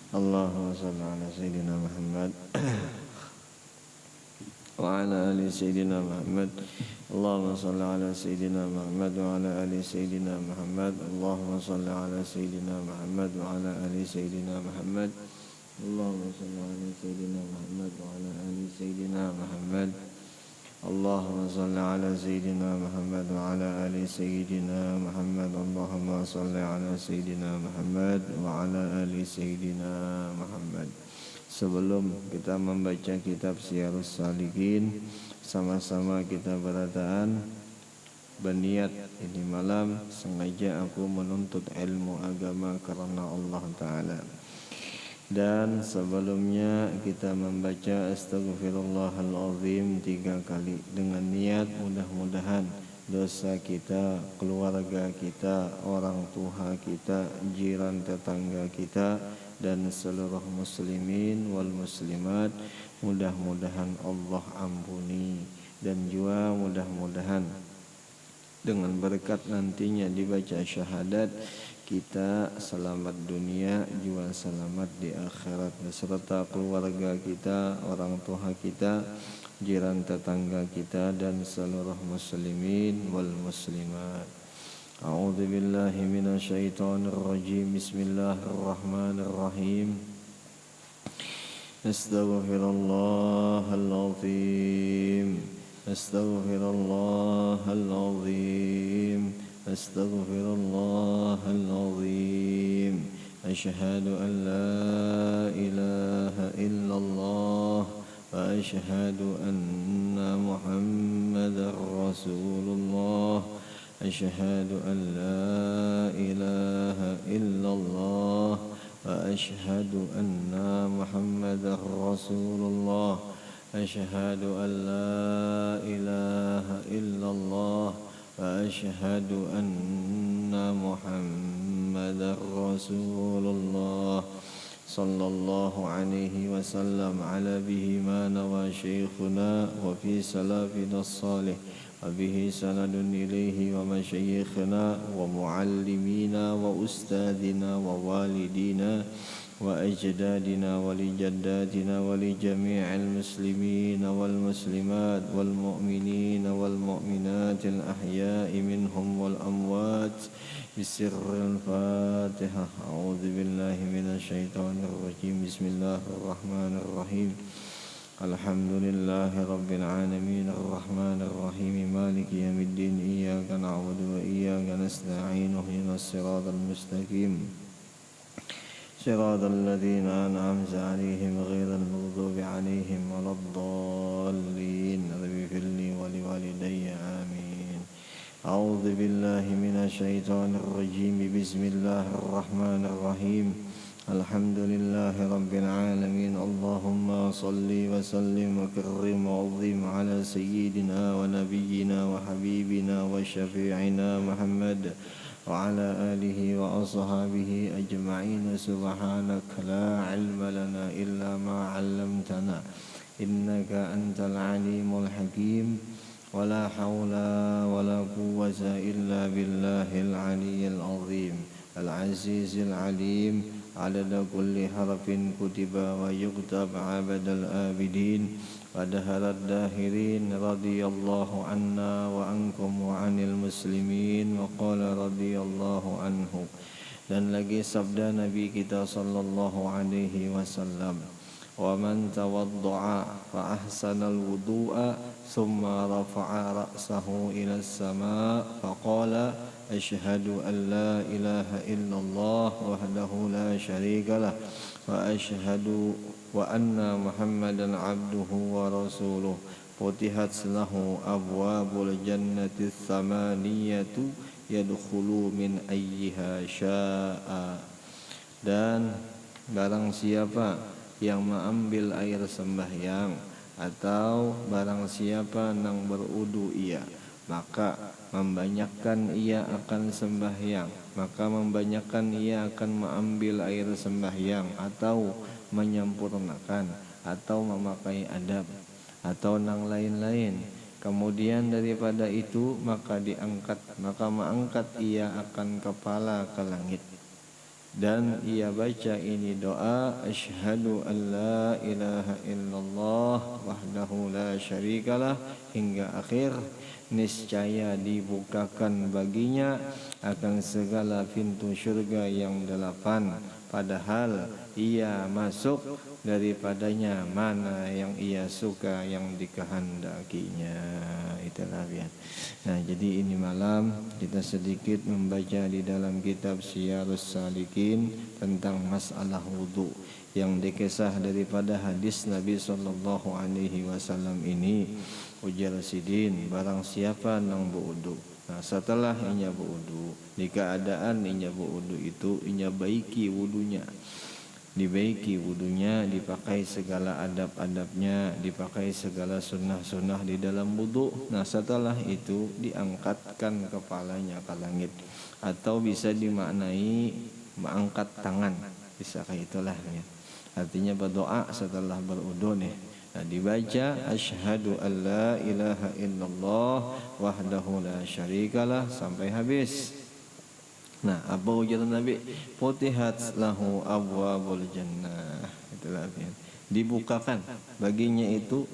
Allahumma salli ala Sayyidina Muhammad wa ala ali Sayyidina Muhammad. Allahumma salli ala Sayyidina Muhammad wa ala ali Sayyidina Muhammad. Allahumma salli ala Sayyidina Muhammad wa ala ali Sayyidina Muhammad. Allahumma salli ala Sayyidina Muhammad wa ala ali Sayyidina Muhammad. Allahumma salli ala Sayyidina Muhammad wa ala ali Sayyidina Muhammad. Allahumma salli ala Sayyidina Muhammad wa ala ali Sayyidina Muhammad. Sebelum kita membaca kitab Syiarus Salikin, sama-sama kita berataan berniat ini malam sengaja aku menuntut ilmu agama karena Allah Ta'ala. Dan sebelumnya kita membaca Astaghfirullahaladzim 3 kali dengan niat mudah-mudahan dosa kita, keluarga kita, orang tua kita, jiran tetangga kita dan seluruh muslimin wal muslimat mudah-mudahan Allah ampuni, dan juga mudah-mudahan dengan berkat nantinya dibaca syahadat kita selamat dunia juga selamat di akhirat beserta keluarga kita, orang tua kita, jiran tetangga kita dan seluruh muslimin wal muslimat. A'udzu billahi minasyaitonir rajim. Bismillahirrahmanirrahim. Astaghfirullahalazim. Astaghfirullahalazim. Astaghfirullahalazim. Asyhadu an la ilaha illallah wa asyhadu anna Muhammadar Rasulullah. Asyhadu an la ilaha illallah wa asyhadu anna Muhammadar Rasulullah. Asyhadu an la ilaha illallah wa asyhadu anna Muhammadar Rasulullah. Sallallahu alaihi wasallam ala bihi ma nawa syekhuna wa fi salafina salih wa bihi sanadun ilaihi wa masyayikhna wa muallimina wa ustadina wa walidina wa ajdadina wa li jaddatina wa li jami'il muslimin wal muslimat wal mu'minin wal mu'minat al ahya'i minhum wal amwat bisirril fatihah. A'udzu billahi minasyaitonir rajim. Bismillahirrahmanirrahim. Alhamdulillahi rabbil alamin arrahmanir rahim maliki yaumiddin iyyaka na'budu wa iyyaka nasta'in ihdinas siratal mustaqim صراط الذين أنعمت عليهم غير المغضوب عليهم ولا الضالين. رب اغفر لي ولوالدي آمين. أعوذ بالله من الشيطان الرجيم. بسم الله الرحمن الرحيم. الحمد لله رب العالمين. اللهم صل وسلم وكرم وعظم على سيدنا ونبينا وحبيبنا وشفيعنا محمد وعلى آله وأصحابه أجمعين. سبحانك لا علم لنا إلا ما علمتنا إنك أنت العليم الحكيم. ولا حول ولا قوة إلا بالله العلي العظيم العزيز العليم. عدد كل حرف كتب ويكتب عبد الآبدين ودهر الداهرين. رضي الله عنا وعنكم وعن المسلمين. وقال رضي الله عنه. Dan lagi sabda Nabi kita sallallahu alaihi wasallam, wa man tawadda'a fa ahsanal wudu'a thumma rafa'a ra'sahu ila as-sama' fa qala asyhadu an la ilaha illallah wahdahu la syarika lah wa asyhadu wa anna Muhammadan abduhu wa rasuluh. Futihat lahu abwabul jannati tsamaniyatu yadkhulu min ayyiha syaa. Dan barang siapa yang mengambil air sembahyang atau barang siapa yang berudu ia, maka membanyakkan ia akan sembahyang, maka membanyakkan ia akan mengambil air sembahyang atau menyempurnakan atau memakai adab atau yang lain-lain. Kemudian daripada itu maka mengangkat ia akan kepala ke langit. dan ia baca ini doa, asyhadu an la ilaha illallah wahdahu la syarikalah, hingga akhir, niscaya dibukakan baginya akan segala pintu syurga yang 8, padahal ia masuk daripadanya mana yang ia suka, yang dikehendakinya. Itulah ya. Nah, jadi ini malam kita sedikit membaca di dalam kitab Syiarus Salikin tentang masalah wudu yang dikisah daripada hadis Nabi sallallahu alaihi wasallam ini. Ujar Sidin, barang siapa nang berwudu, nah setelah inya berwudu, di keadaan inya berwudu itu inya baiki wudunya, dibaiki wudunya, dipakai segala adab-adabnya, dipakai segala sunnah-sunnah di dalam wudu. Nah setelah itu diangkatkan kepalanya ke langit, atau bisa dimaknai mengangkat tangan, bisa kayak itulah ya. Artinya berdoa setelah berwudu nih. Nah, dibaca asyhadu an la ilaha illallah wahdahu la syarikalah sampai habis. Nah, apa ucapan Nabi? Futihat lahu abwabul jannah. Itulah artinya. Dibukakan baginya itu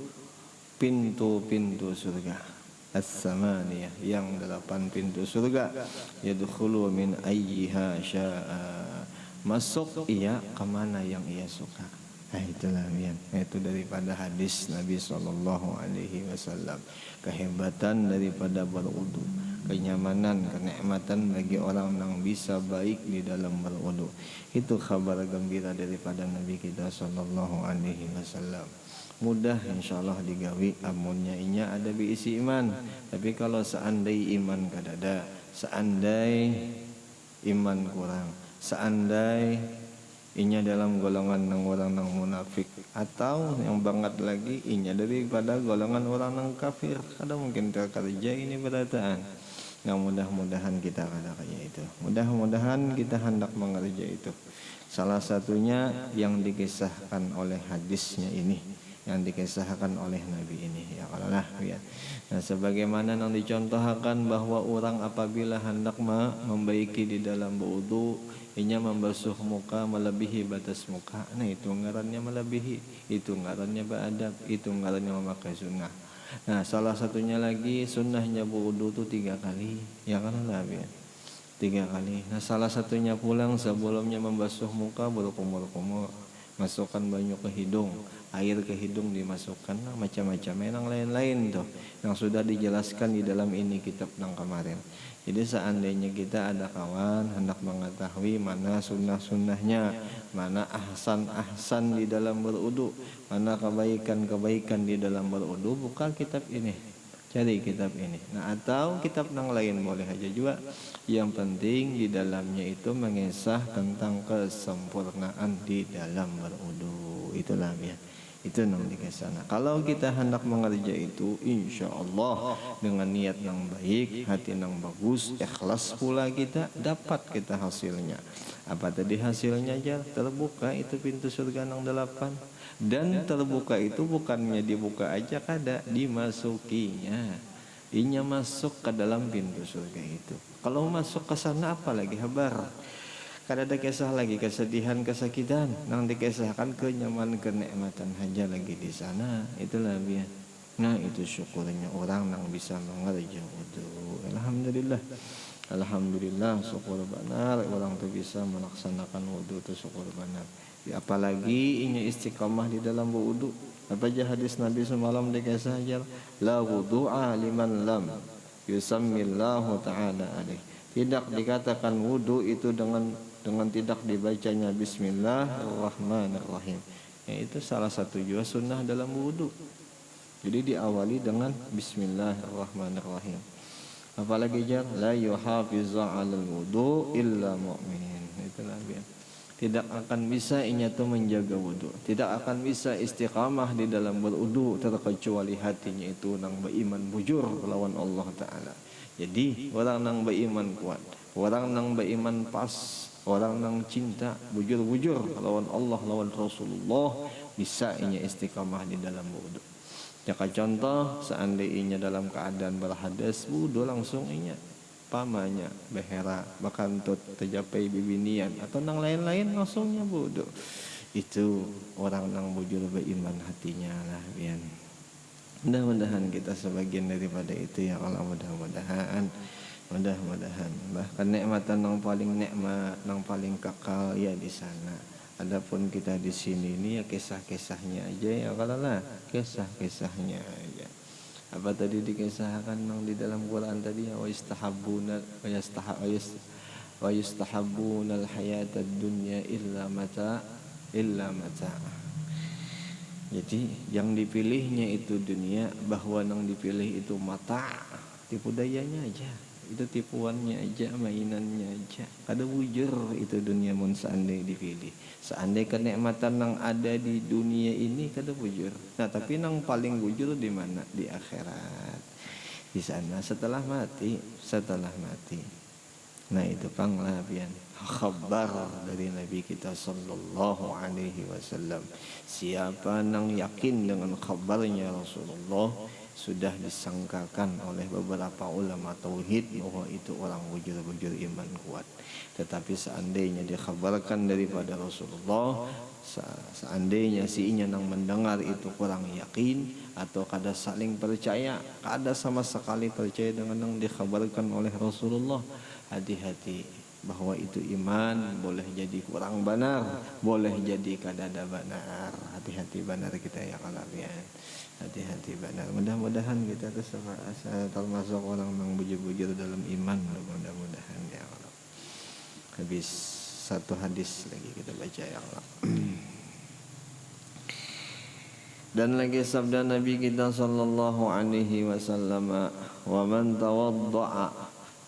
pintu-pintu surga. As-samaniyah, yang 8 pintu surga. Yadkhulu min ayyiha sya'a. Masuk ia kemana yang ia suka. Nah, itulah yang itu daripada hadis Nabi sallallahu alaihi wasallam. Kehebatan daripada berwudu, kenyamanan, kenikmatan bagi orang yang bisa baik di dalam berwudu. Itu kabar gembira daripada Nabi kita sallallahu alaihi wasallam. Mudah insyaallah digawi amunnya inya ada biisi iman. Tapi kalau seandai iman kadada, seandai iman kurang, seandai inya dalam golongan orang yang munafik, atau yang banget lagi inya daripada golongan orang yang kafir, ada mungkin terkerja ini berataan. Yang mudah-mudahan kita kada kayak itu. Mudah-mudahan kita hendak mengerja itu. Salah satunya yang dikisahkan oleh hadisnya ini, yang dikisahkan oleh Nabi ini, ya kalau lah ya. Nah, sebagaimana yang dicontohkan bahwa orang apabila hendak membaiki di dalam wudu, inya membasuh muka melebihi batas muka. Nah, itu ngarannya melebihi, itu ngarannya beradab, itu ngarannya memakai sunnah. Nah, salah satunya lagi sunnahnya berwudu itu 3 kali, ya kan lah ya. 3 kali. Nah, salah satunya pulang sebelumnya membasuh muka berkumur-kumur, masukkan banyak ke hidung, air ke hidung dimasukkan, nah, macam-macam yang lain-lain tuh yang sudah dijelaskan di dalam ini kitab yang kemarin. Jadi seandainya kita ada kawan hendak mengetahui mana sunnah-sunnahnya, mana ahsan-ahsan di dalam berwudu, mana kebaikan-kebaikan di dalam berwudu, buka kitab ini, cari kitab ini. Nah, atau kitab yang lain boleh aja juga. Yang penting di dalamnya itu mengisah tentang kesempurnaan di dalam berwudu. Itulah ya. Itu yang dikasana. Kalau kita hendak mengerja itu, insya Allah dengan niat yang baik, hati yang bagus, ikhlas pula kita, dapat kita hasilnya. Apa tadi hasilnya aja? Terbuka itu pintu surga yang 8. Dan terbuka itu bukannya dibuka aja, kada dimasukinya. Inya masuk ke dalam pintu surga itu. Kalau masuk ke sana apa lagi kabar? Kada ada kisah lagi kesedihan, kesakitan, nang dikisahkan kenyamanan, kenikmatan haja lagi di sana. Itulah biar. Nah, itu syukurnya orang yang bisa mengerja wudu. Alhamdulillah. Alhamdulillah, syukur benar orang tu bisa melaksanakan wudu tu, syukur benar. Apalagi ini istiqamah di dalam wudu. Apa aja hadis Nabi semalam dikisah aja, la wudu'a liman lam yusammillahu ta'ala alaih. Tidak dikatakan wudu itu dengan tidak dibacanya Bismillahirrahmanirrahim. Itu salah satu juga sunnah dalam wudu. Jadi diawali dengan Bismillahirrahmanirrahim. Apalagi jangan la yuhafizu 'alal wudu illa mu'min. Itulah dia. Tidak akan bisa inya tu menjaga wudu, tidak akan bisa istiqamah di dalam berwudu terkecuali hatinya itu nang beriman bujur lawan Allah Ta'ala. Jadi orang nang beriman kuat, orang nang beriman pas, orang nang cinta bujur-bujur lawan Allah, lawan Rasulullah, bisa inya istiqamah di dalam wudu. Jika contoh seandainya dalam keadaan berhadas, wudu langsung inya umpamanya behera bakantut tercapai bibinian atau nang lain-lain langsungnya bodoh, itu orang nang bujur beriman hatinya lah pian. Mudah-mudahan kita sebagian daripada itu ya Allah, mudah-mudahan bahkan nikmatan yang paling nikmat, yang paling kekal ya di sana. Adapun kita di sini ini ya kisah-kisahnya aja ya kalau lah, kisah-kisahnya aja. Apa tadi dikisahkan yang di dalam Quran tadi ya, wa yastahabbunal hayatad dunya illa mata. Jadi yang dipilihnya itu dunia, bahwa yang dipilih itu mata, tipu dayanya aja, itu tipuannya aja, mainannya aja. Kada bujur itu dunia mun seandai dipilih. Seandai kenikmatan yang ada di dunia ini kada bujur. Nah, tapi yang paling bujur di mana? Di akhirat. Di sana setelah mati. Nah, itu panglabian khabar dari Nabi kita sallallahu alaihi wasallam. Siapa yang yakin dengan khabarnya Rasulullah, sudah disangkakan oleh beberapa ulama tauhid bahwa itu orang bujur-bujur iman kuat. Tetapi seandainya dikhabarkan daripada Rasulullah, seandainya si inya nang mendengar itu kurang yakin atau kada saling percaya, kada sama sekali percaya dengan yang dikhabarkan oleh Rasulullah, hati-hati bahwa itu iman boleh jadi kurang benar, boleh jadi kada ada benar. Hati-hati benar kita ya kalian. Hati-hati benar. Mudah-mudahan kita termasuk orang yang bujur-bujur dalam iman. Mudah-mudahan ya Allah. Habis satu hadis lagi kita baca ya Allah. Dan lagi sabda Nabi kita sallallahu alaihi wasallam, wa man tawadda'a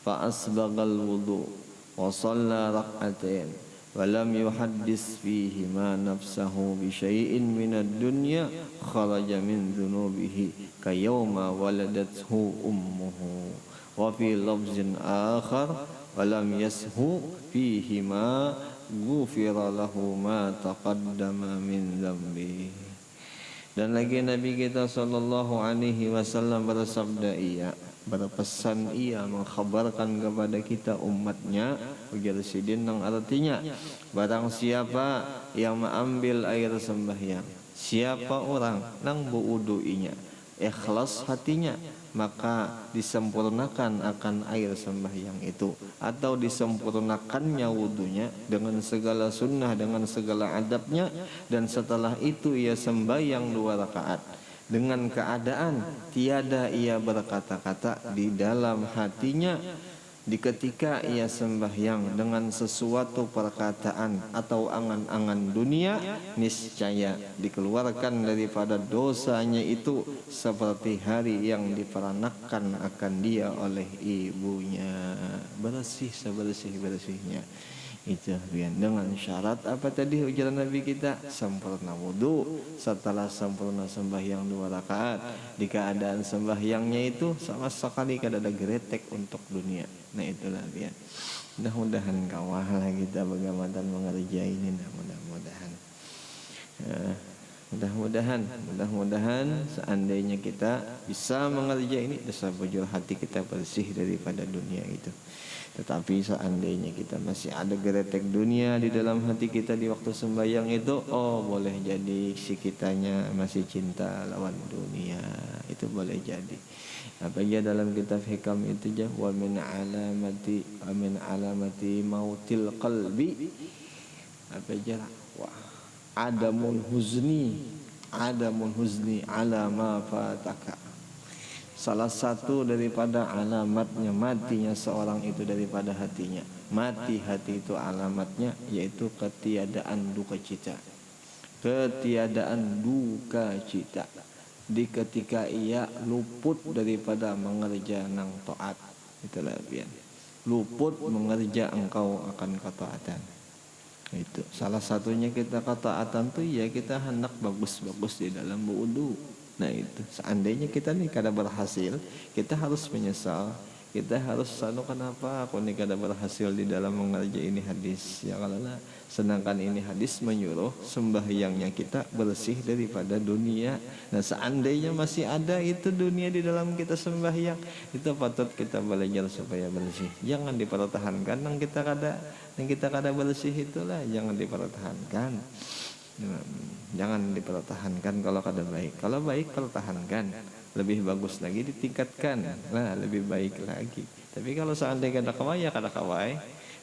fa asbaghal wudu' wa shalla rak'atain wa lam yuhaddis fihi ma nafsahu bi syai'in minad dunya kharaja min dhunubihi kayawma waladathu ummuhu wa fi lafzin akhar wa lam yashu fihi ma ghufira lahu ma taqaddama min dhanbihi. Dan lagi Nabi kita sallallahu alaihi wasallam bersabda, berpesan mengkhabarkan kepada kita umatnya, ujar sidin yang artinya, barang siapa yang mengambil air sembahyang, siapa orang nang buuduinya ikhlas hatinya, maka disempurnakan akan air sembahyang itu, atau disempurnakannya wudunya dengan segala sunnah, dengan segala adabnya, dan setelah itu ia sembahyang 2 rakaat dengan keadaan tiada ia berkata-kata di dalam hatinya di ketika ia sembahyang dengan sesuatu perkataan atau angan-angan dunia, niscaya dikeluarkan daripada dosanya itu seperti hari yang diperanakkan akan dia oleh ibunya. Bersih sebersih-bersihnya. Itu dengan syarat apa tadi ujaran Nabi kita? Sempurna wudu, setelah sempurna sembahyang 2 rakaat, di keadaan sembahyangnya itu sama sekali kada ada geretek untuk dunia. Nah itulah dia. Mudah-mudahan kawal kita bagaimana mengerjai ini. Mudah-mudahan seandainya kita bisa mengerjai ini, bisa bujur hati kita bersih daripada dunia itu. Tetapi seandainya kita masih ada geretek dunia di dalam hati kita di waktu sembahyang itu, boleh jadi si kitanya masih cinta lawan dunia. Itu boleh jadi. Apa ya dalam kitab hikam itu jah, wa min alamati mautil qalbi. Apa ya? Adamun huzni ala ma fataka. Salah satu daripada alamatnya matinya seorang itu daripada hatinya. Mati hati itu alamatnya yaitu ketiadaan duka cita. Ketiadaan duka cita di ketika ia luput daripada mengerjakan taat. Itulah bian. Luput mengerja engkau akan ketaatan. Itu salah satunya kita ketaatan tuh ya kita hendak bagus-bagus di dalam wudu. Nah itu seandainya kita nih kada berhasil, kita harus menyesal, Kita harus kenapa aku ini kada berhasil di dalam mengerjakan ini hadis ya karena sedangkan ini hadis menyuruh sembahyangnya kita bersih daripada dunia. Nah seandainya masih ada itu dunia di dalam kita sembahyang, itu patut kita belajar supaya bersih. Jangan dipertahankan yang kita kada bersih itulah jangan dipertahankan. Jangan dipertahankan kalau kada baik. Kalau baik pertahankan, lebih bagus lagi ditingkatkan, nah lebih baik lagi. Tapi kalau seandainya kada kawai ya kada kawai,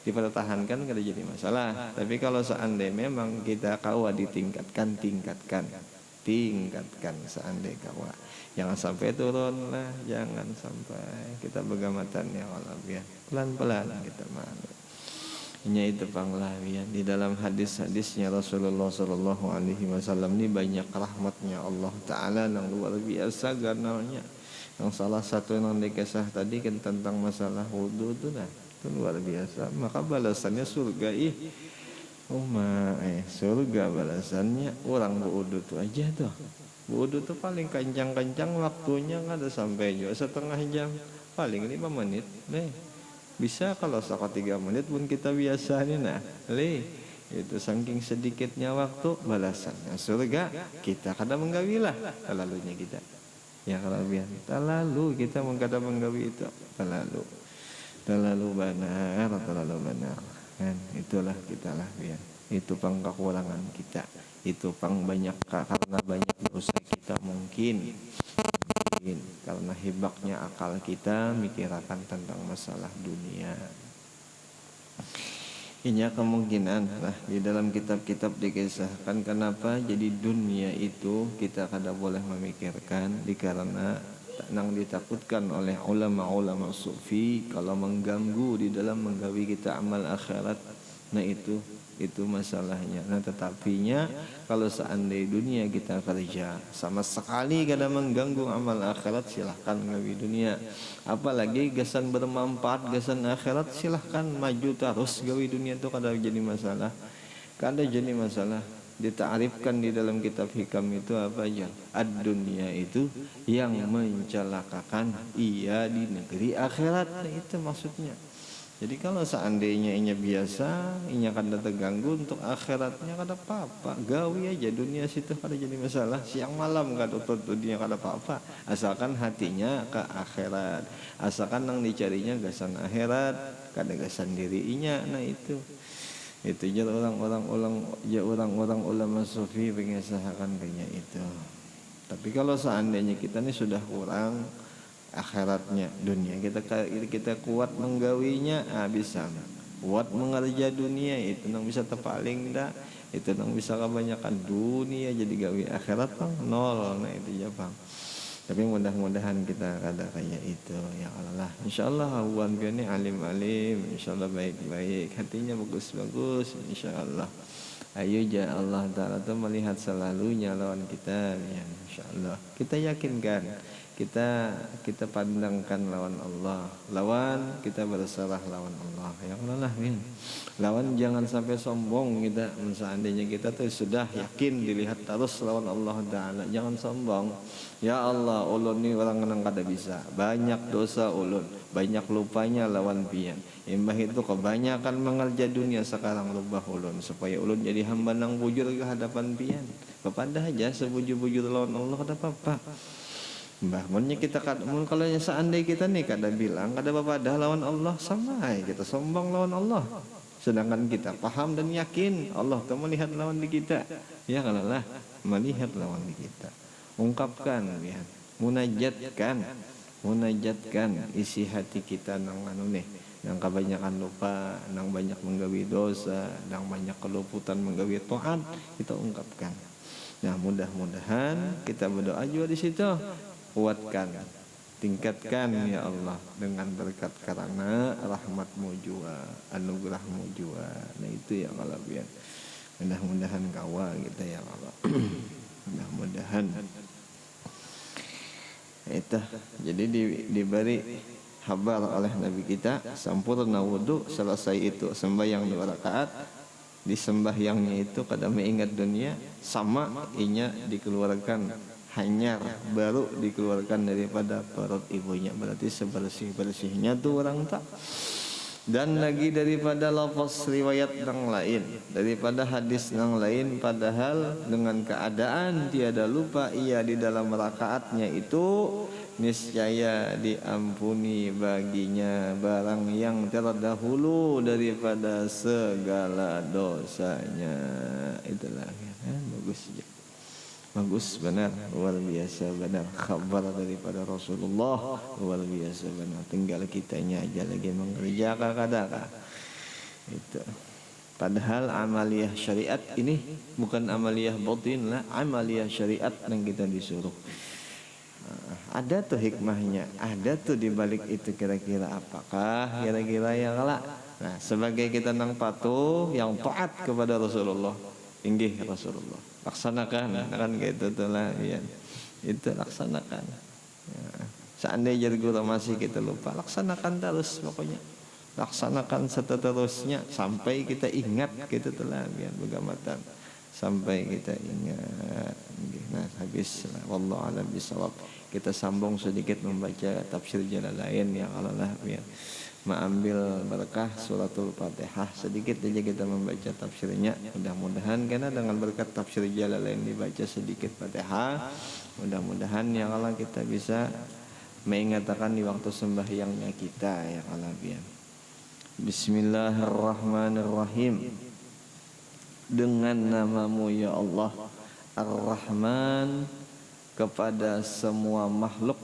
dipertahankan kada jadi masalah. Tapi kalau seandainya memang kita kawa ditingkatkan, tingkatkan seandainya kawa. Jangan sampai turun lah, jangan sampai kita begamatan ya Allah ya. Pelan-pelan kita mana. Nya itu panglawian di dalam hadis-hadisnya Rasulullah Sallallahu Alaihi Wasallam ini banyak rahmatnya Allah Taala yang luar biasa ganalnya. Yang salah satu yang dikisah tadi kan tentang masalah wudu itu nah itu luar biasa. Maka balasannya surga surga balasannya orang wudu itu aja tuh. Wudu tuh paling kencang-kencang waktunya nggak ada sampai juga setengah jam, paling 5 menit nih. Bisa kalau 3 menit pun kita biasa nih nah itu saking sedikitnya waktu balasannya surga kita kada menggawilah terlalunya kita ya kelebihan terlalu kita mengkada menggawi itu terlalu benar kan itulah kita lah biar itu pang kekurangan kita itu pang banyak karena banyak dosa kita mungkin karena hebaknya akal kita mikirkan tentang masalah dunia. Ini kemungkinan di dalam kitab-kitab dikisahkan kenapa jadi dunia itu kita kada boleh memikirkan karena nang ditakutkan oleh ulama-ulama sufi kalau mengganggu di dalam menggawi kita amal akhirat. Nah itu masalahnya. Nah tetapinya kalau seandainya dunia kita kerja sama sekali kada mengganggu amal akhirat, silahkan gawi dunia. Apalagi gasan bermanfaat gasan akhirat, silahkan maju terus gawi dunia itu kada jadi masalah. Kada jadi masalah. Ditaarifkan di dalam kitab hikam itu apa aja? Ad-dunia itu yang mencelakakan ia di negeri akhirat. Nah, itu maksudnya. Jadi kalau seandainya inya biasa, inya kada terganggu untuk akhiratnya kada apa-apa. Gawi aja dunia situ kada jadi masalah. Siang malam kada dunia kada apa-apa. Asalkan hatinya ke akhirat. Asalkan nang dicarinya gasan akhirat, kada gasan diri inya. Nah itu je orang-orang ulama sufi pengesahakan kayaknya itu. Tapi kalau seandainya kita ini sudah kurang akhiratnya, dunia kita kuat menggawinya, bisa kuat mengerja dunia itu nang bisa terpaling dah, itu nang bisa kebanyakan dunia jadi gawi akhirat bang nol. Nah itu ya bang. Tapi mudah-mudahan kita kada kayak itu ya Allah. Insyaallah awan ini alim-alim, insyaallah baik-baik, hatinya bagus-bagus insyaallah. Ayo ja Allah Ta'ala tuh melihat selalunya lawan kita ya insyaallah. Kita yakinkan, kita pandangkan lawan Allah, lawan kita berserah lawan Allah ya Allah ya. Lawan jangan sampai sombong kita, seandainya kita tuh sudah yakin dilihat terus lawan Allah Ta'ala, jangan sombong. Ya Allah, ulun ni orang nang kada bisa, banyak dosa ulun, banyak lupanya lawan pian. Imbah itu kebanyakan mengerja dunia sekarang rubah ulun supaya ulun jadi hamba nang bujur ke hadapan pian. Kepada aja sebujur-bujur lawan Allah kada apa-apa. Mbah munnya kita kalau seandainya kita nih kada bilang kada apa-apa lawan Allah, sama kita sombong lawan Allah. Sedangkan kita paham dan yakin Allah tuh melihat lawan di kita. Ya kalau lah melihat lawan di kita. Ungkapkan ya, munajatkan isi hati kita nang nang kebanyakan lupa, nang banyak menggawi dosa, nang banyak keluputan menggawi taat, kita ungkapkan. Nah, mudah-mudahan kita berdoa juga di situ. Kuatkan, tingkatkan ya Allah dengan berkat karena rahmatmu jua, anugerahmu jua. Nah itu ya Allah biar. Mudah-mudahan kawa kita ya Allah. Mudah-mudahan itu jadi diberi kabar oleh Nabi kita sempurna wudu, selesai itu sembahyang 2 rakaat, di sembahyangnya itu kada mengingat dunia, sama inya dikeluarkan hanyar baru dikeluarkan daripada perut ibunya, berarti sebersih-bersihnya tuh orang tak. Dan lagi daripada lafaz riwayat yang lain, daripada hadis yang lain, padahal dengan keadaan tiada lupa ia di dalam rakaatnya itu, niscaya diampuni baginya barang yang terdahulu daripada segala dosanya. Itulah bagus ya. Bagus benar, luar biasa benar. Khabar daripada Rasulullah luar biasa benar. Tinggal kitanya aja lagi mengerjakan kadang. Itu. Padahal amaliyah syariat ini bukan amaliyah batin lah, amaliyah syariat yang kita disuruh. Ada tuh hikmahnya, ada tuh di balik itu kira-kira apakah kira-kira yang kelak. Nah, sebagai kita nang patuh yang taat kepada Rasulullah, inggih Rasulullah, laksanakan kan gitu tuh lah ya. Itu laksanakan. Ya. Seandainya guru masih kita lupa, laksanakan terus pokoknya. Laksanakan seterusnya sampai kita ingat gitu tuh lah biar begamatan. Sampai kita ingat. Nah, habis wallahu a'lam bishawab. Kita sambung sedikit membaca tafsir Jalalain ya Allah biar mengambil berkah suratul Fatihah. Sedikit aja kita membaca tafsirnya. Mudah-mudahan karena dengan berkat tafsir Jalalain dibaca sedikit Fatihah, mudah-mudahan ya Allah kita bisa mengingatkan di waktu sembahyangnya kita ya Allah biar. Bismillahirrahmanirrahim. Dengan namamu ya Allah Ar-Rahman, kepada semua makhluk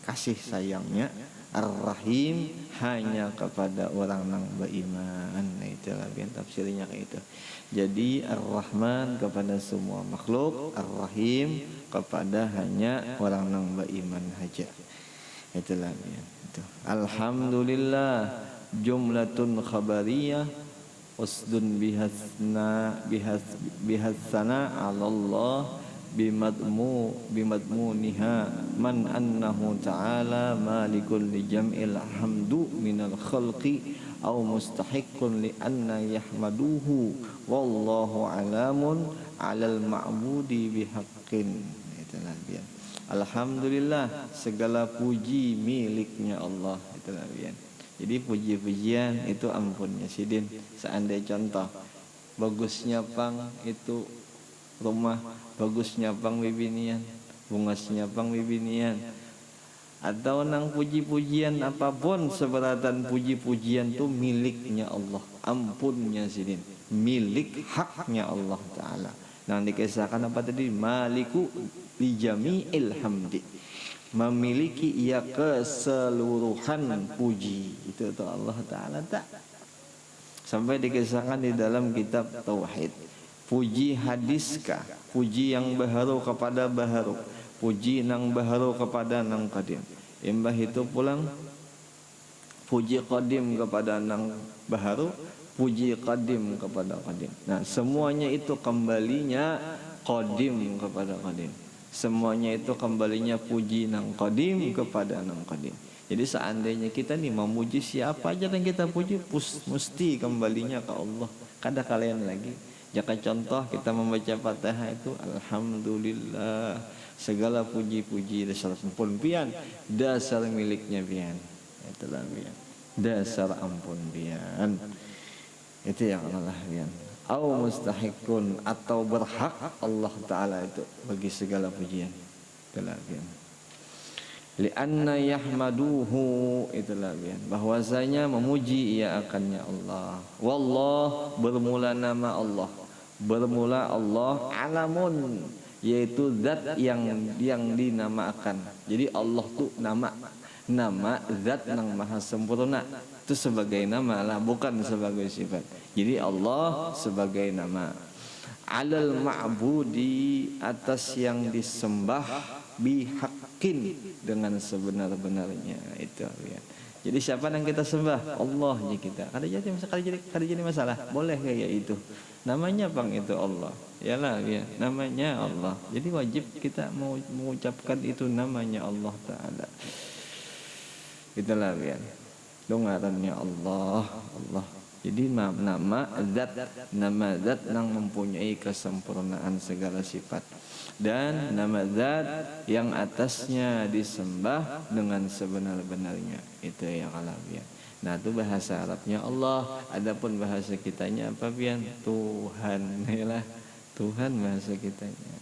kasih sayangnya, Ar-Rahim hanya kepada orang yang beriman. Nah itulah biar tafsirnya kayak itu. Jadi Ar-Rahman kepada semua makhluk, Ar-Rahim kepada hanya orang yang beriman saja. Itulah biar itu. Alhamdulillah jumlatun khabariyah usdun bihasana ala Allah bimadmuniha man annahu ta'ala malikul li jam'il hamdu minal khalqi aw mustahiqqun li anna yahmaduhu wallahu alamun alal ma'budi bihaqqin. Itulah dia. Alhamdulillah segala puji miliknya Allah. Itulah dia. Jadi puji-pujian itu ampunnya sidin. Seandainya contoh bagusnya pang itu rumah, bagusnya pang bibinian, bungasnya pang bibinian, atau nang puji-pujian apapun seberatan puji-pujian itu miliknya Allah, ampunnya sidin, milik haknya Allah Ta'ala. Nah dikisahkan apa tadi? Maliku li jami'il hamdi, memiliki ia keseluruhan puji. Itu tuh Allah Ta'ala tak. Sampai dikisahkan di dalam kitab Tauhid. Puji hadiskah, puji yang baharu kepada baharu, puji nang baharu kepada nang qadim. Imbah itu pulang puji qadim kepada nang baharu, puji qadim kepada qadim. Nah semuanya itu kembalinya qadim kepada qadim. Semuanya itu kembalinya puji nang qadim kepada nang qadim. Jadi seandainya kita nih memuji siapa aja yang kita puji, mesti kembalinya ke Allah. Kada kalian lagi. Jika contoh kita membaca Fatihah itu alhamdulillah, segala puji-puji dasar ampun pian, dasar miliknya pian. Itulah pian. Dasar ampun pian. Itu yang Allah pian. Au mustahiqun, atau berhak Allah Ta'ala itu bagi segala pujian. Itulah pian. Lianna yahmaduhu, itulah bian, bahwasanya memuji ia akannya Allah. Wallah, bermula nama Allah, bermula Allah, alamun, yaitu zat yang dinamakan. Jadi Allah tuh nama zat yang maha sempurna, itu sebagai nama lah, bukan sebagai sifat. Jadi Allah sebagai nama. Alal ma'budi, atas yang disembah, bihaqqin, dengan sebenar-benarnya. Itu ya. Jadi siapa yang kita sembah? Allahnya kita. Kada jadi masalah. Boleh kayak itu. Namanya bang itu Allah. Yalah ya, namanya Allah. Jadi wajib kita mau mengucapkan itu namanya Allah Ta'ala. Itulah ya. Dengarannya Allah, Allah. Jadi nama zat yang mempunyai kesempurnaan segala sifat. dan nama zat yang atasnya disembah dengan sebenar-benarnya. Itu ya kalau pian. Nah itu bahasa Arabnya Allah. Adapun bahasa kitanya apa pian? Tuhan. Yalah, Tuhan bahasa kitanya.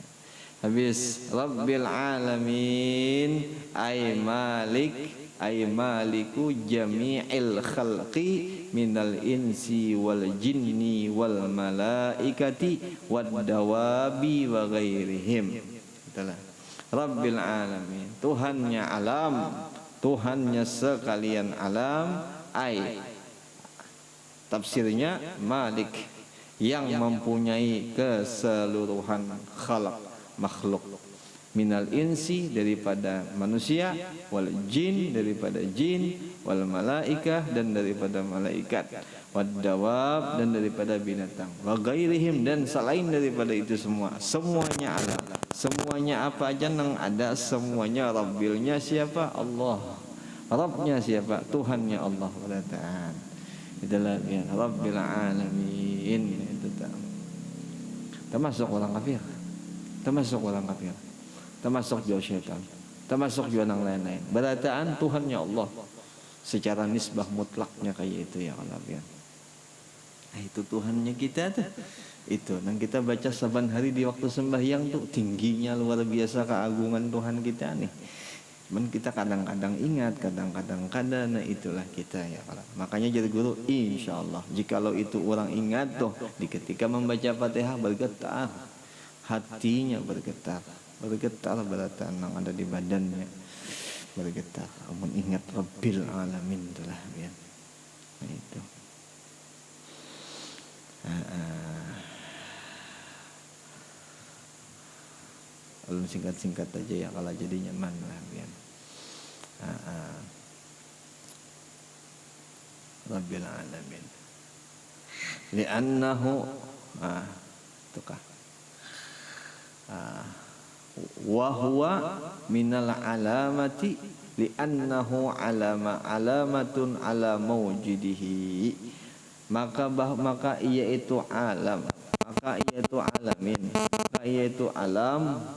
Habis Rabbil alamin ay malik ay maliku jami'il khalqi minal insi wal jinni wal malaikati wad dawabi wa ghairihim. Itulah Rabbil alamin, Tuhannya alam, Tuhannya sekalian alam. Ay tafsirnya malik, yang mempunyai keseluruhan khalq, makhluk, minal insi daripada manusia, wal jin daripada jin, wal malaikah dan daripada malaikat, wad dawab dan daripada binatang, wa ghairihim dan selain daripada itu semua. Semuanya alam, semuanya apa aja yang ada, semuanya Rabbilnya siapa? Allah. Rabbnya siapa? Tuhannya Allah Ta'ala. Itulah ya Rabbil alamin. Itu termasuk orang kafir, termasuk orang kafir, termasuk juga syaitan, termasuk juga yang lain-lain. Berataan Tuhannya Allah secara nisbah mutlaknya kayak itu ya Allah ya. Nah, itu Tuhannya kita tuh. Itu yang kita baca saban hari di waktu sembahyang tuh, tingginya luar biasa keagungan Tuhan kita nih. Cuman kita kadang-kadang ingat, kadang-kadang nah itulah kita ya Allah. Makanya jadi guru insyaallah jikalau itu orang ingat tuh di ketika membaca Fatihah bergetar hatinya, bergetar berataan yang ada di badannya bergetar. Amun ingat Rabbil alamin itulah ya. Nah itu. Kalau singkat-singkat aja ya kalau jadi nyaman lah biar. Rabbil alamin. Li'annahu tukah. Wa huwa minal alamati li'annahu alamatun ala mawjidihi. Maka ia itu alam, maka ia itu alamin, maka ia itu alam.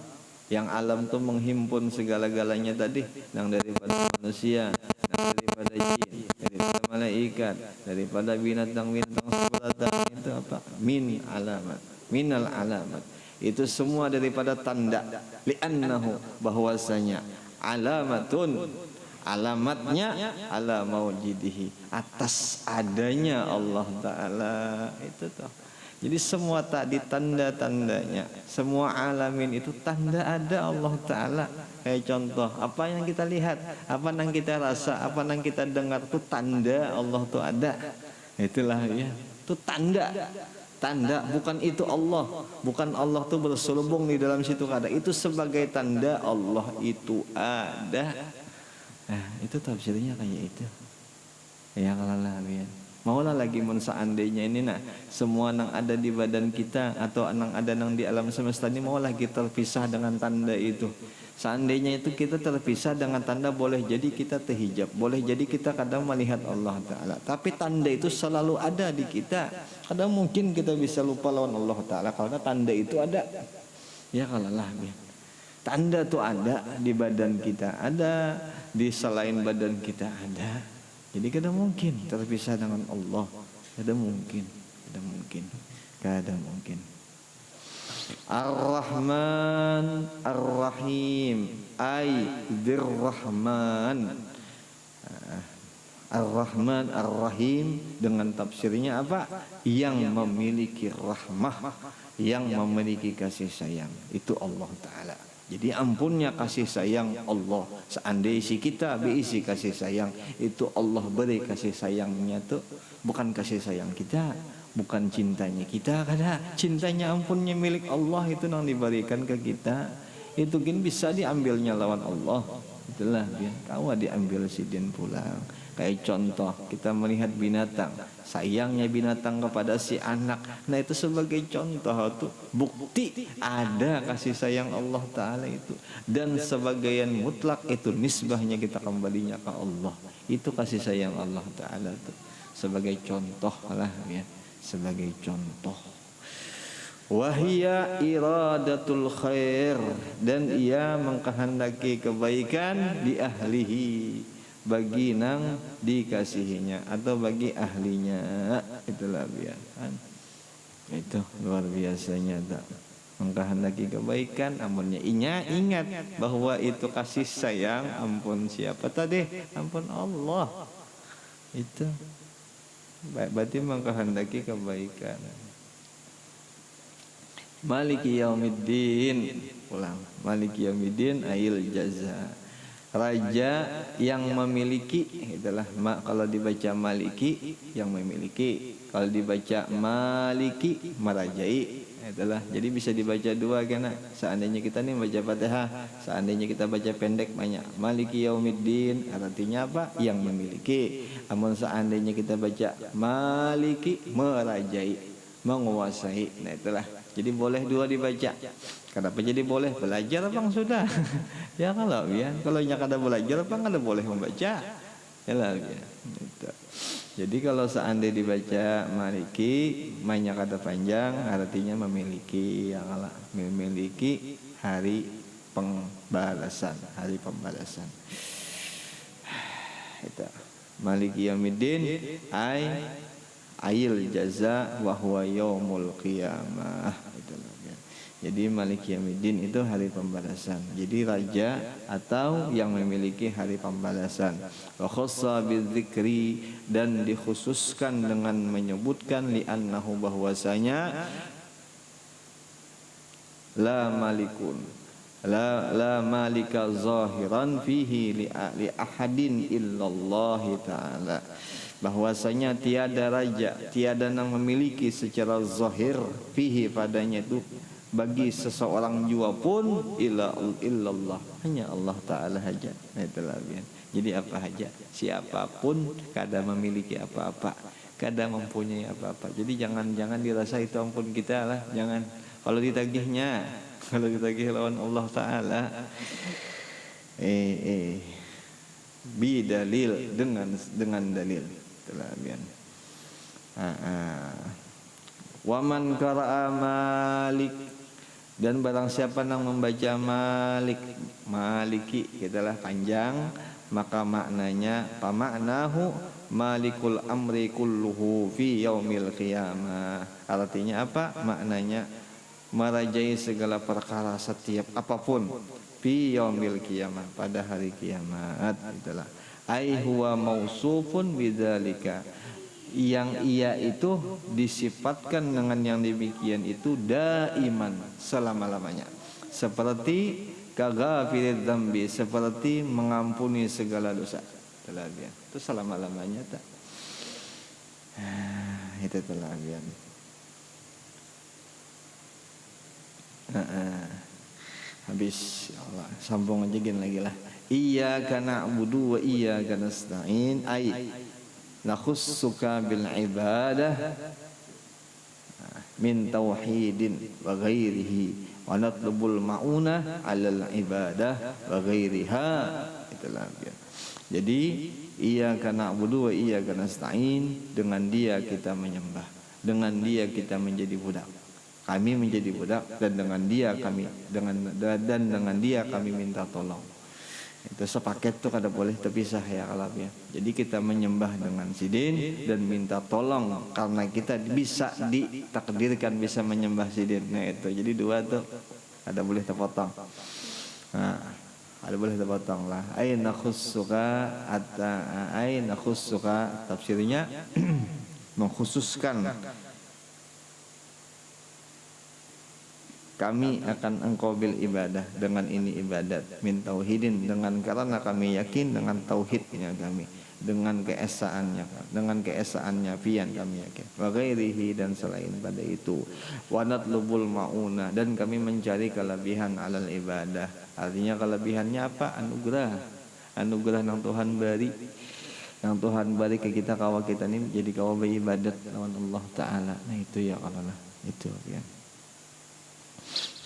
Yang alam itu menghimpun segala-galanya tadi, yang daripada manusia, yang daripada jin, daripada malaikat, daripada binatang-binatang seberatang itu apa? Min alamat, minal alamat. Itu semua daripada tanda. Li'annahu bahwasanya alamatun, alamatnya ala maujidihi, atas adanya Allah Ta'ala. Itu tuh. Jadi semua tadi tanda-tandanya, semua alamin itu tanda ada Allah Ta'ala. Kayak contoh, apa yang kita lihat, apa yang kita rasa, apa yang kita dengar itu tanda Allah itu ada. Itulah ya, itu tanda. Tanda, bukan itu Allah, bukan Allah itu berselubung di dalam situ ada. Itu sebagai tanda Allah itu ada. Nah, itu tafsirnya kayak itu. Ya kalau lah ya. Maulah lagi mun seandainya ini nak semua yang ada di badan kita atau yang ada yang di alam semesta ini mau lagi terpisah dengan tanda itu. Seandainya itu kita terpisah dengan tanda, boleh jadi kita terhijab, boleh jadi kita kadang melihat Allah Ta'ala, tapi tanda itu selalu ada di kita. Kadang mungkin kita bisa lupa lawan Allah Ta'ala karena tanda itu ada. Ya kalau lah tanda itu ada di badan kita, ada di selain badan kita ada. Jadi kadang mungkin terpisah dengan Allah, kadang mungkin. Ar-Rahman Ar-Rahim ay Dzir-Rahman. Ar-Rahman Ar-Rahim dengan tafsirnya apa? Yang memiliki rahmah, yang memiliki kasih sayang. Itu Allah Ta'ala. Jadi ampunnya kasih sayang Allah. Seandainya isi kita berisi kasih sayang, itu Allah beri kasih sayangnya tuh bukan kasih sayang kita, bukan cintanya kita, kada cintanya ampunnya milik Allah itu yang diberikan ke kita. Itu kan bisa diambilnya lawan Allah. Itulah dia kau diambil sidin pulang. Kayak contoh kita melihat binatang, sayangnya binatang kepada si anak. Nah itu sebagai contoh tuh bukti ada kasih sayang Allah Ta'ala itu. Dan sebagian mutlak itu nisbahnya kita kembalinya ke Allah. Itu kasih sayang Allah Ta'ala tuh sebagai contoh lah ya, sebagai contoh. Wahia iradatul khair, dan ia mengkehendaki kebaikan di ahlihi, bagi nang dikasihinya atau bagi ahlinya. Itulah biasa. Itu luar biasanya tak, mengkehendaki kebaikan, amunnya ingat bahwa itu kasih sayang ampun siapa tadi, ampun Allah. Itu berarti mengkehendaki kebaikan. Maliki yaumiddin, ulang, maliki yaumiddin ayil jaza, raja yang memiliki. Itulah kalau dibaca maliki yang memiliki, kalau dibaca maliki merajai. Itulah, jadi bisa dibaca dua kan. Seandainya kita nih baca Fatihah, seandainya kita baca pendek banyak maliki yaumiddin, artinya apa? Yang memiliki. Namun seandainya kita baca maliki merajai, menguasai. Nah itulah, jadi boleh dua dibaca. Kenapa jadi boleh? Belajar apa sudah? Ya kalau kada belajar apa kada boleh membaca? Ya lah ya. Jadi kalau seandainya dibaca maliki, mainnya kata panjang, artinya memiliki, ya kalau memiliki hari pembalasan, hari pembalasan. Itu maliki yaumiddin ayil jaza wa huwa yaumul qiyamah. Itulah ya. Jadi maliki yaumiddin itu hari pembalasan. Jadi raja atau yang memiliki hari pembalasan. Wa khassa bidzikri, dan dikhususkan dengan menyebutkan li'annahu, bahwasanya la malikun la malika zahiran fihi li ahadin illallah ta'ala, bahwasanya tiada raja, tiada yang memiliki secara zahir fihi padanya itu bagi seseorang jua pun illallah, hanya Allah Ta'ala saja. Itulah ya. Jadi apa saja, siapapun kada memiliki apa-apa, kada mempunyai apa-apa. Jadi jangan dirasa itu ampun kita lah, jangan. Kalau ditagihnya, kalau ditagih lawan Allah Ta'ala, bidalil, dengan dalil. Itulah ya. Waman qara'a malik, dan barang siapa yang membaca maliki, itulah panjang, maka maknanya pamaknahu malikul amri kulluhu fi yaumil qiyamah. Artinya apa? Maknanya merajai segala perkara setiap apapun fi yaumil qiyamah, pada hari kiamat. Itulah ai huwa mausufun bidzalika, yang ia itu disifatkan dengan yang demikian itu daiman, selama-lamanya, seperti kaghafirid dzambi, seperti mengampuni segala dosa. Telabian itu selama-lamanya tak. Itu telabian. Habis, ya Allah, sambung aja gini lagi lah. Iyyaka na'budu wa iyyaka nasta'in, ay nakhussuka bil ibadah min tauhidin wa ghairihi wa natlubul ma'unah 'alal ibadah wa ghairiha. Itulah dia. Jadi iyyaka na'budu wa iyyaka nasta'in, dengan dia kita menyembah, dengan dia kita menjadi budak, kami menjadi budak, dan dengan dia kami minta tolong. Itu sepaket tuh kada boleh terpisah ya kalau ya. Jadi kita menyembah dengan sidin dan minta tolong karena kita bisa ditakdirkan bisa menyembah sidin. Nah itu jadi dua tuh ada boleh terpotong. Nah, ada boleh terpotong lah. Aina khussuka tafsirnya mengkhususkan, kami akan engkau bil ibadah, dengan ini ibadat, min tauhidin, dengan karena kami yakin dengan tauhidnya kami, dengan keesaannya pian kami yakin, wa ghairihi, dan selain pada itu, wa natlubul mauna, dan kami mencari kelebihan alal ibadah. Artinya kelebihannya apa? Anugerah yang Tuhan beri, yang Tuhan beri ke kita, kawa kita ini jadi kawa beribadat lawan Allah Ta'ala. Nah itu ya Allah, itu ya.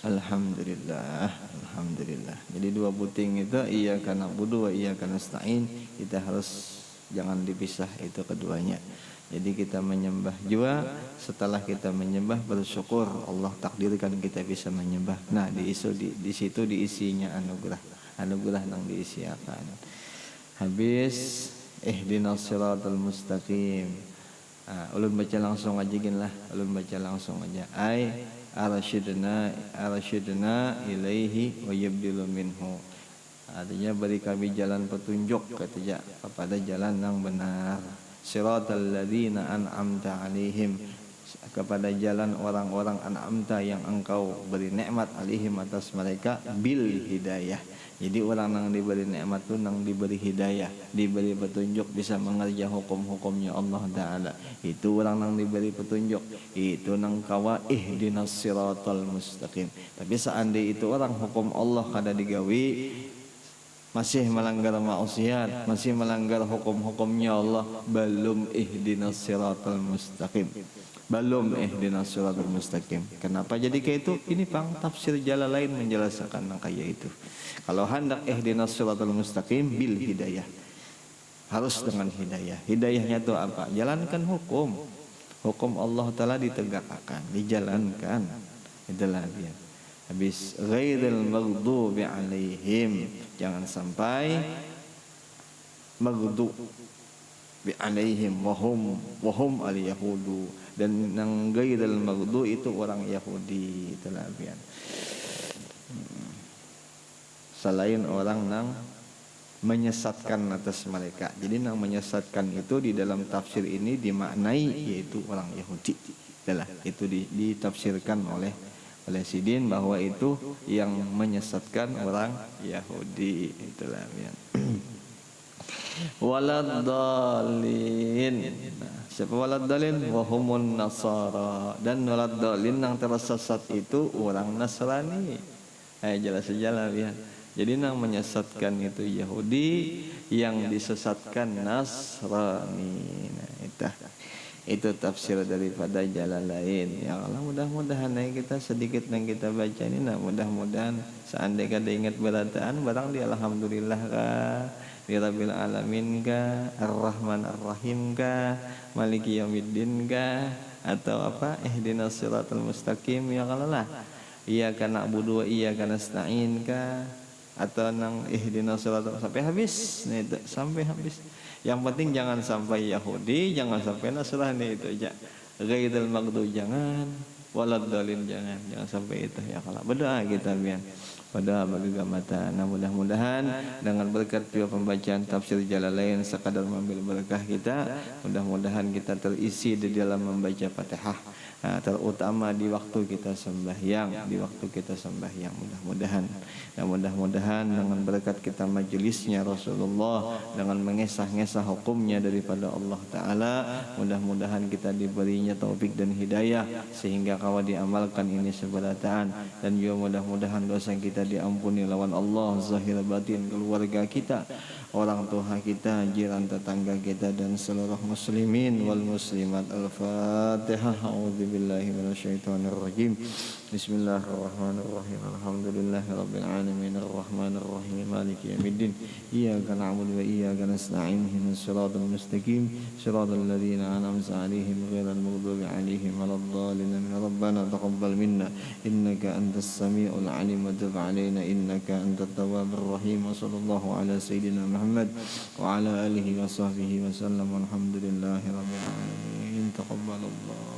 Alhamdulillah, alhamdulillah. Jadi dua puting itu iyyaka na'budu wa iyyaka nasta'in, kita harus jangan dipisah itu keduanya. Jadi kita menyembah juga, setelah kita menyembah bersyukur Allah takdirkan kita bisa menyembah. Nah, di situ diisinya anugerah. Anugerah nang diisi akan. Habis ihdinas siratal mustaqim. Ulun baca langsung aja gin lah, ulun baca langsung aja. Arsyidna ilaihi wa yabdilu minhu. Artinya beri kami jalan petunjuk katanya kepada jalan yang benar. Siratal ladzina an'amta alaihim, kepada jalan orang-orang an'amta yang engkau beri nikmat alaihim atas mereka bil hidayah. Jadi orang yang diberi nikmat itu yang diberi hidayah, diberi petunjuk, bisa mengerja hukum-hukumnya Allah Ta'ala. Itu orang yang diberi petunjuk. Itu nang kawa ihdinas siratal mustaqim. Tapi seandainya itu orang hukum Allah kada digawi, masih melanggar maksiat, masih melanggar hukum-hukumnya Allah, belum ihdinas siratal mustaqim. Belum ihdinas siratal mustaqim. Kenapa jadi kayak itu? Ini pang tafsir Jalalain menjelaskan yang kayak itu. Kalau hendak ihdinas siratal mustaqim bil hidayah, harus dengan hidayah. Hidayahnya itu apa? Jalankan hukum. Hukum Allah Ta'ala ditegakkan, dijalankan. Itulah dia. Habis ghairil maghdubi alaihim, jangan sampai maghdubi alaihim wahum al yahudu, dan yang ghairil maghdu itu orang Yahudi. Itulah bian. Selain orang yang menyesatkan atas mereka. Jadi yang menyesatkan itu di dalam tafsir ini dimaknai yaitu orang Yahudi. Itulah itu ditafsirkan oleh Sidin bahwa itu yang menyesatkan orang Yahudi. Itulah ya. Waladdallin. Siapa waladdallin? Wahumun nasara. Dan waladdallin yang tersesat itu orang Nasrani. Jelas saja ya. Jadi yang menyesatkan itu Yahudi, yang disesatkan Nasrani. Nah, itu tafsir daripada Jalalain. Ya Allah, mudah-mudahan kita sedikit yang kita baca ini, nah mudah-mudahan seandainya kada ingat berataan barang di alhamdulillah kah, di rabbil alamin kah, ar-rahman ar-rahim kah, maliki yaumiddin kah, atau apa ihdinas siratal mustaqim, ya Allah lah. Iyyaka na'budu wa iyyaka nasta'in kah, atau nang ihdinas siratal sampai habis. Nah itu sampai habis. Yang penting jangan sampai Yahudi, jangan sampai Nasrani itu aja. Ghairil maghdubi jangan, waladdallin jangan sampai itu ya kalau. Berdoa kita biar. Berdoa bagi gamata. Nah mudah-mudahan dengan berkat juga pembacaan tafsir Jalalain sekadar mengambil berkah kita, mudah-mudahan kita terisi di dalam membaca Fatihah. Nah, terutama di waktu kita sembahyang, mudah-mudahan dengan berkat kita majelisnya Rasulullah, dengan mengesah-ngesah hukumnya daripada Allah Ta'ala, mudah-mudahan kita diberinya taufik dan hidayah sehingga kawa diamalkan ini seberataan, dan juga mudah-mudahan dosa kita diampuni lawan Allah zahir batin, keluarga kita, orang tua kita, jiran tetangga kita, dan seluruh muslimin wal muslimat. Al-Fatihah. A'udzubillahi minasyaitonirrajim. Bismillahirrahmanirrahim. Alhamdulillahirabbil alamin arrahmanir rahim maliki yaumiddin. Iyyaka na'budu wa iyyaka nasta'in. Ihdinas siratal mustaqim. Siratal ladzina an'amta 'alaihim ghairil maghdubi 'alaihim waladdallin. Rabbana taqabbal minna innaka antas samiul 'alim wa tub 'alaina innaka antat tawwabur rahim. Wa sallallahu ala sayyidina Muhammad wa ala alihi wa sahbihi wa sallam. Alhamdulillahirabbil alamin. Taqabbalallah.